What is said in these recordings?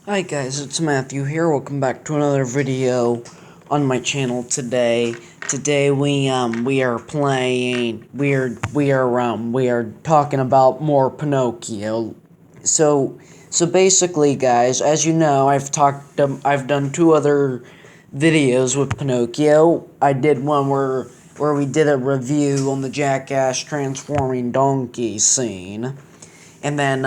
Hi guys, it's Matthew here. Welcome back to another video on my channel today. Today we are playing we are talking about more Pinocchio. So basically guys, as you know, I've done two other videos with Pinocchio. I did one where we did a review on the jackass transforming donkey scene. And then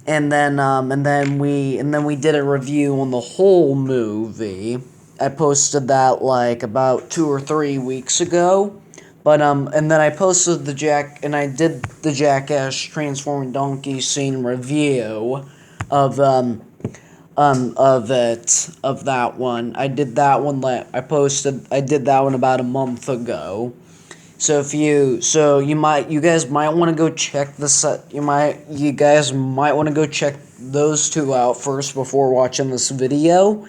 and then we did a review on the whole movie. I posted that like about 2 or 3 weeks ago. And then I posted I did the Jackass Transforming Donkey scene review of of that one. I did that one I did that one about a month ago. You guys might want to go check you guys might want to go check those two out first before watching this video.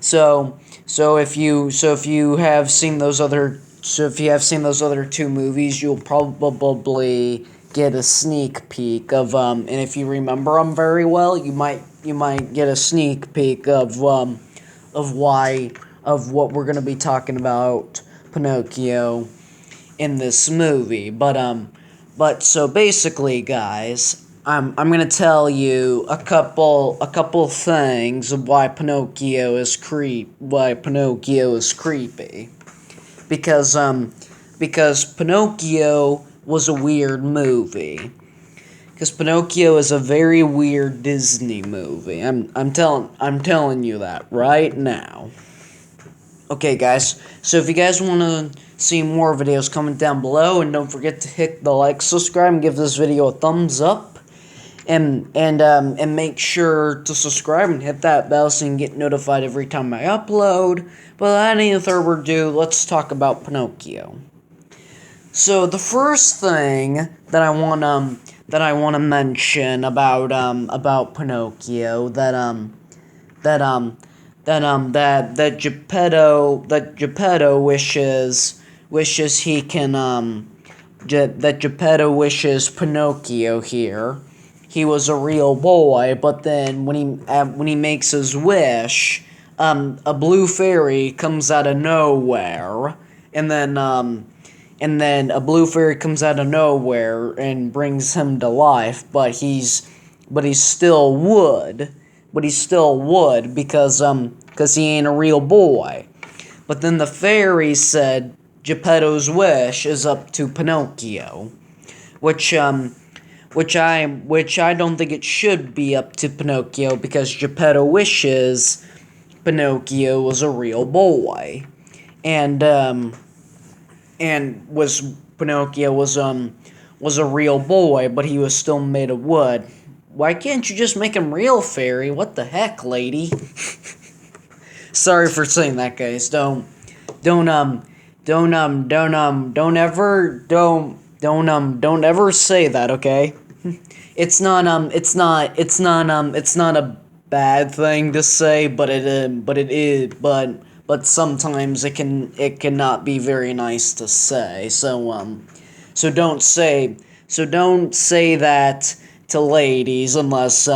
If you have seen those other two movies, you'll probably get a sneak peek and if you remember them very well, you might get a sneak peek of what we're gonna be talking about Pinocchio in this movie. But so basically, guys, I'm gonna tell you a couple things of why Pinocchio is creepy. Because Pinocchio was a weird movie. Because Pinocchio is a very weird Disney movie. I'm telling you that right now. Okay, guys, so if you guys want to see more videos, comment down below, and don't forget to hit the like, subscribe, and give this video a thumbs up, and make sure to subscribe and hit that bell so you can get notified every time I upload. But without any further ado, let's talk about Pinocchio. So the first thing that I want to mention about Pinocchio that Geppetto wishes he can that Geppetto wishes Pinocchio here. He was a real boy, but then when he makes his wish, a blue fairy comes out of nowhere, and then a blue fairy comes out of nowhere and brings him to life, but he's still wood. But he's still wood because he ain't a real boy. But then the fairy said Geppetto's wish is up to Pinocchio, which I don't think it should be up to Pinocchio, because Geppetto wishes Pinocchio was a real boy, and was Pinocchio was a real boy, but he was still made of wood. Why can't you just make him real, fairy? What the heck, lady? Sorry for saying that, guys. Don't ever say that, okay? It's not a bad thing to say, but sometimes it cannot be very nice to say. So don't say that to ladies unless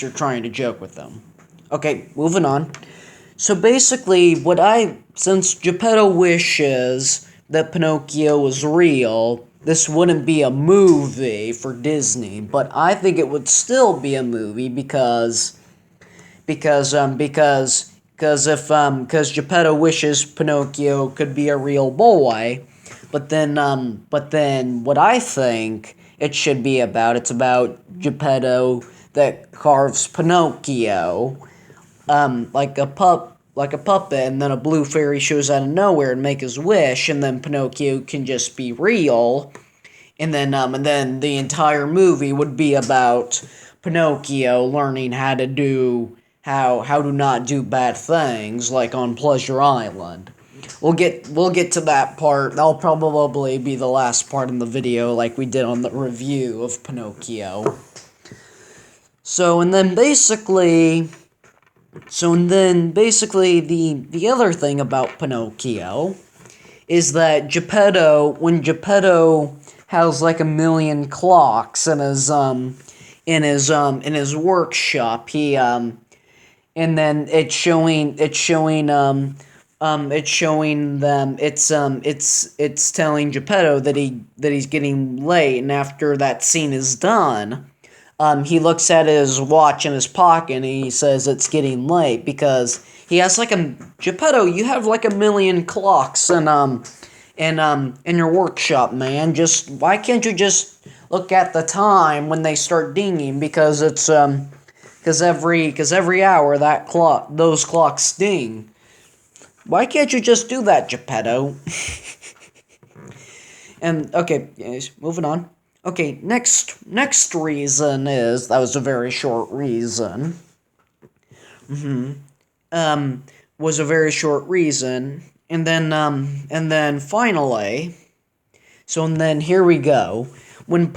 you're trying to joke with them. Okay, moving on. So basically, since Geppetto wishes that Pinocchio was real, this wouldn't be a movie for Disney, but I think it would still be a movie because Geppetto wishes Pinocchio could be a real boy, but then what I think it should be about, it's about Geppetto that carves Pinocchio like a puppet, and then a blue fairy shows out of nowhere and make his wish, and then Pinocchio can just be real, and then the entire movie would be about Pinocchio learning how to not do bad things, like on Pleasure Island. We'll get to that part. That'll probably be the last part in the video, like we did on the review of Pinocchio. And then basically, the other thing about Pinocchio is that when Geppetto has like a million clocks in his workshop, and then it's showing them it's telling Geppetto that he's getting late, and after that scene is done, he looks at his watch in his pocket and he says it's getting late because he has like a Geppetto, you have like a million clocks in your workshop, man. Just why can't you just look at the time when they start dinging? Because it's because every hour those clocks ding. Why can't you just do that, Geppetto? And okay, yes, moving on. Okay, next reason is that was a very short reason. Was a very short reason, and then finally, so and then here we go. When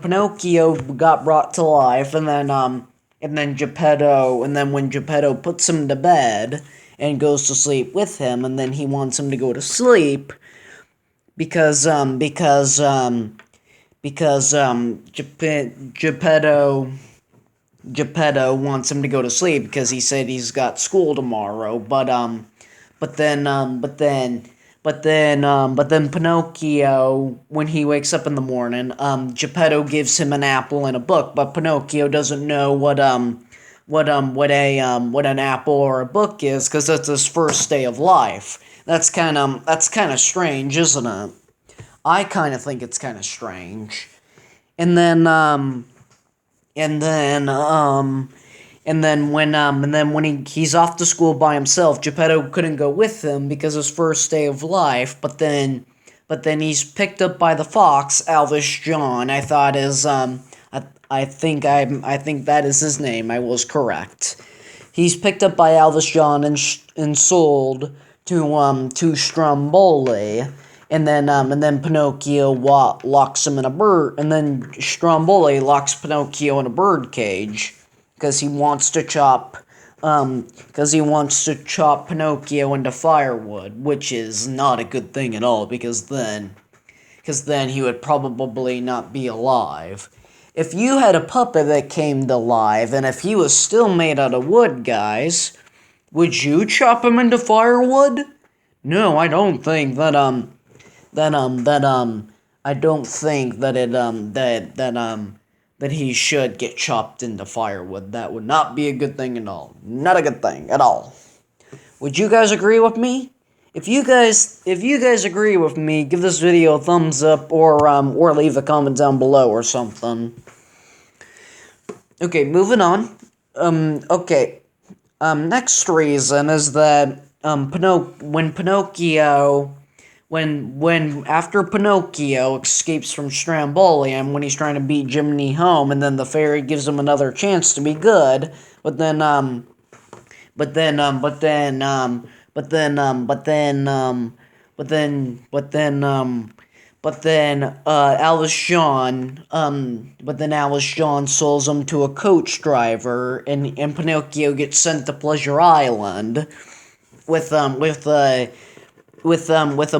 Pinocchio got brought to life, and then when Geppetto puts him to bed and goes to sleep with him, and then he wants him to go to sleep because Geppetto wants him to go to sleep because he said he's got school tomorrow. But then Pinocchio, when he wakes up in the morning, Geppetto gives him an apple and a book, but Pinocchio doesn't know what an apple or a book is because that's his first day of life. That's kind of strange, isn't it? I kind of think it's kind of strange. And then and then he's off to school by himself, Geppetto couldn't go with him because his first day of life. But then he's picked up by the fox, Alvis John. I think that is his name. I was correct. He's picked up by Alvis John and sold to Stromboli. And then Pinocchio locks him in a bird, and then Stromboli locks Pinocchio in a bird cage because he wants to chop Pinocchio into firewood, which is not a good thing at all because then he would probably not be alive. If you had a puppet that came to life, and if he was still made out of wood, guys, would you chop him into firewood? No, I don't think that I don't think that he should get chopped into firewood. That would not be a good thing at all. Not a good thing at all. Would you guys agree with me? If you guys agree with me, give this video a thumbs up or leave a comment down below or something. Okay, moving on. Okay. Next reason is that after Pinocchio escapes from Stromboli and when he's trying to beat Jiminy home, and then the fairy gives him another chance to be good, but then Alice John sells him to a coach driver, and Pinocchio gets sent to Pleasure Island with a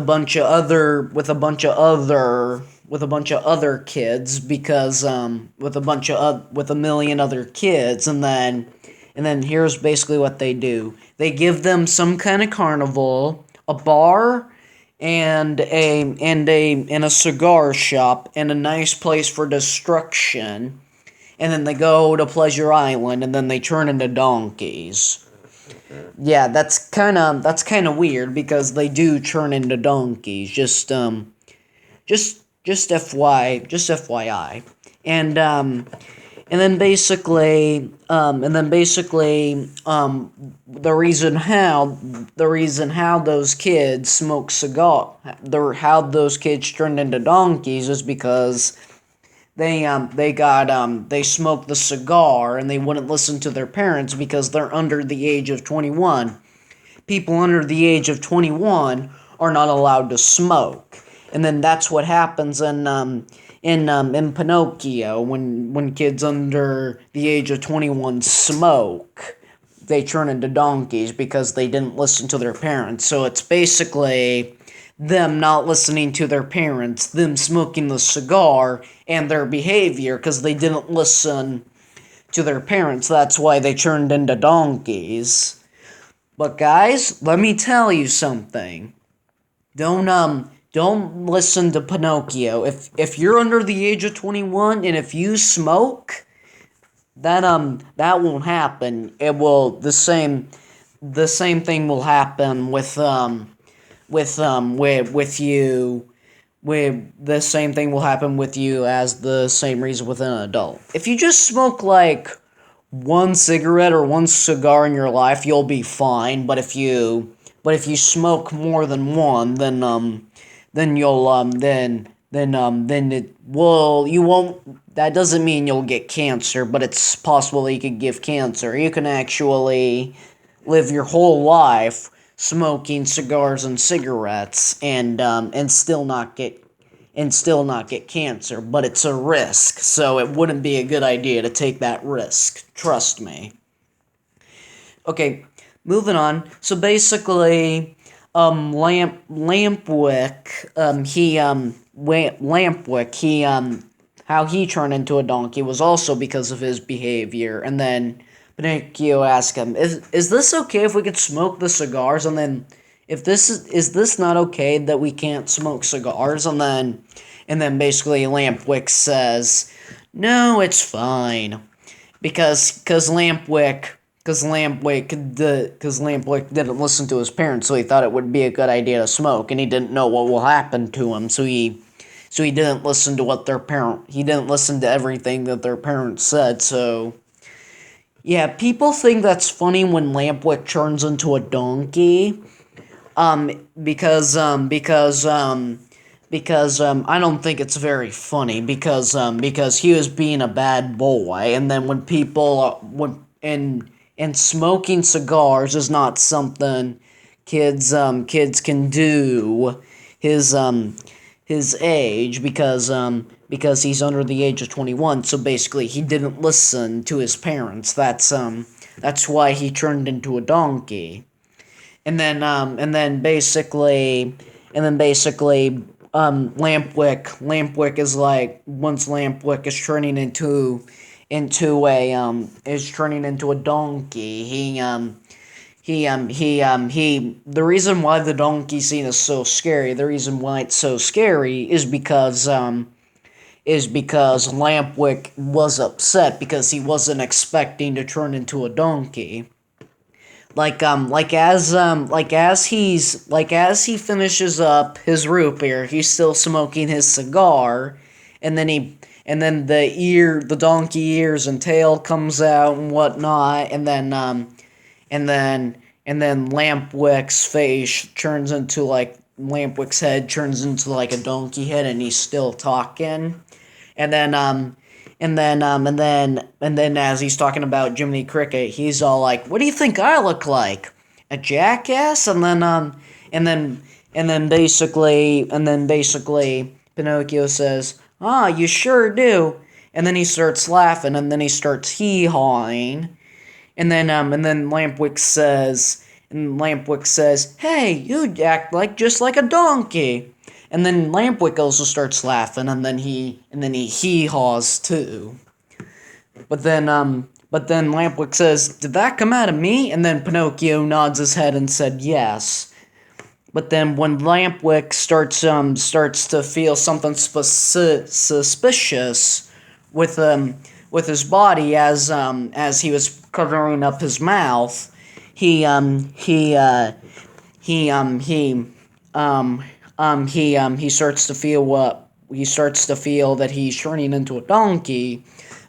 bunch of other kids because with a million other kids, and then here's basically what they do. They give them some kind of carnival, a bar, and a cigar shop, and a nice place for destruction, and then they go to Pleasure Island, and then they turn into donkeys. Yeah, that's kind of weird because they do turn into donkeys. Just FYI. And then basically the reason how those kids smoke how those kids turned into donkeys is because they smoked the cigar and they wouldn't listen to their parents because they're under the age of 21. People under the age of 21 are not allowed to smoke. And then that's what happens in Pinocchio when kids under the age of 21 smoke. They turn into donkeys because they didn't listen to their parents. So it's basically them not listening to their parents, them smoking the cigar, and their behavior because they didn't listen to their parents. That's why they turned into donkeys. But guys, let me tell you something. Don't listen to Pinocchio. If you're under the age of 21 and if you smoke, that won't happen. It will the same thing will happen with you, where the same thing will happen with you as the same reason with an adult. If you just smoke like one cigarette or one cigar in your life, you'll be fine. But if you smoke more than one, then you'll then it will you won't. That doesn't mean you'll get cancer, but it's possible you could give cancer. You can actually live your whole life smoking cigars and cigarettes and still not get cancer, but it's a risk, so it wouldn't be a good idea to take that risk. Trust me. Okay, moving on. So basically, Lampwick, how he turned into a donkey was also because of his behavior, and then Pinocchio asked him, "Is this okay if we could smoke the cigars?" And then, if is this not okay that we can't smoke cigars? And then basically Lampwick says, "No, it's fine," because Lampwick didn't listen to his parents, so he thought it would be a good idea to smoke, and he didn't know what will happen to him, so he didn't listen to he didn't listen to everything that their parents said. So yeah, people think that's funny when Lampwick turns into a donkey. Because I don't think it's very funny because he was being a bad boy, and then when people and smoking cigars is not something kids can do his age because he's under the age of 21. So basically he didn't listen to his parents. That's why he turned into a donkey. And then basically Lampwick is like, once Lampwick is turning into a donkey, the reason why the donkey scene is so scary, the reason why it's so scary is because Lampwick was upset because he wasn't expecting to turn into a donkey. Like as he finishes up his root beer, he's still smoking his cigar, and then the donkey ears and tail comes out and whatnot, and then Lampwick's face turns into Lampwick's head turns into like a donkey head, and he's still talking, and then as he's talking about Jiminy Cricket, he's all like, "What do you think I look like? A jackass?" And then basically Pinocchio says, "Ah, you sure do." And then he starts laughing, and then he starts hee-hawing. And then Lampwick says, "Hey, you act just like a donkey." And then Lampwick also starts laughing, and then he hee-haws too. But then Lampwick says, "Did that come out of me?" And then Pinocchio nods his head and said yes. But then when Lampwick starts to feel something suspicious with his body as he was covering up his mouth, he starts to feel that he's turning into a donkey,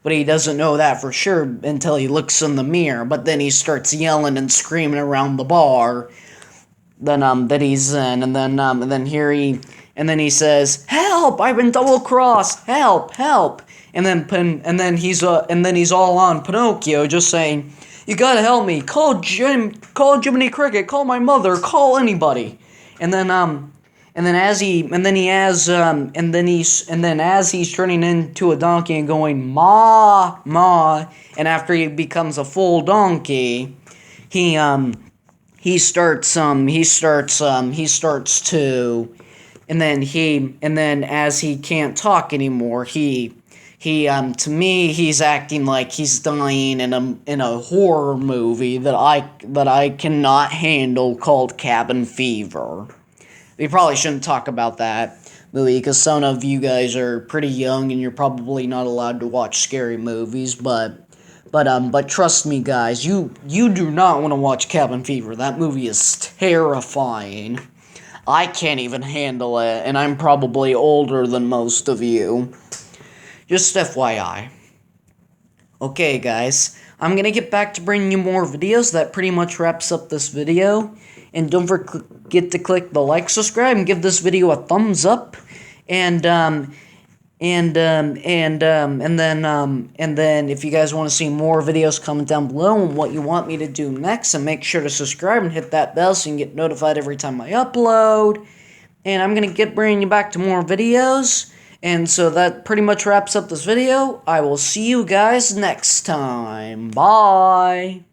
but he doesn't know that for sure until he looks in the mirror. But then he starts yelling and screaming around the bar that he's in, and then he says, "Help! I've been double crossed! Help! Help!" And then he's all on Pinocchio, just saying, "You gotta help me! Call Jiminy Cricket! Call my mother! Call anybody!" And then as he's turning into a donkey and going ma ma, and after he becomes a full donkey, he starts to, and then as he can't talk anymore, he To me, he's acting like he's dying in a horror movie that I cannot handle called Cabin Fever. We probably shouldn't talk about that movie because some of you guys are pretty young and you're probably not allowed to watch scary movies. But trust me, guys, you do not want to watch Cabin Fever. That movie is terrifying. I can't even handle it, and I'm probably older than most of you. Just FYI. Okay, guys, I'm gonna get back to bringing you more videos. That pretty much wraps up this video. And don't forget to click the like, subscribe, and give this video a thumbs up. And then if you guys want to see more videos, comment down below on what you want me to do next, and make sure to subscribe and hit that bell so you can get notified every time I upload. And I'm gonna get bringing you back to more videos. And so that pretty much wraps up this video. I will see you guys next time. Bye.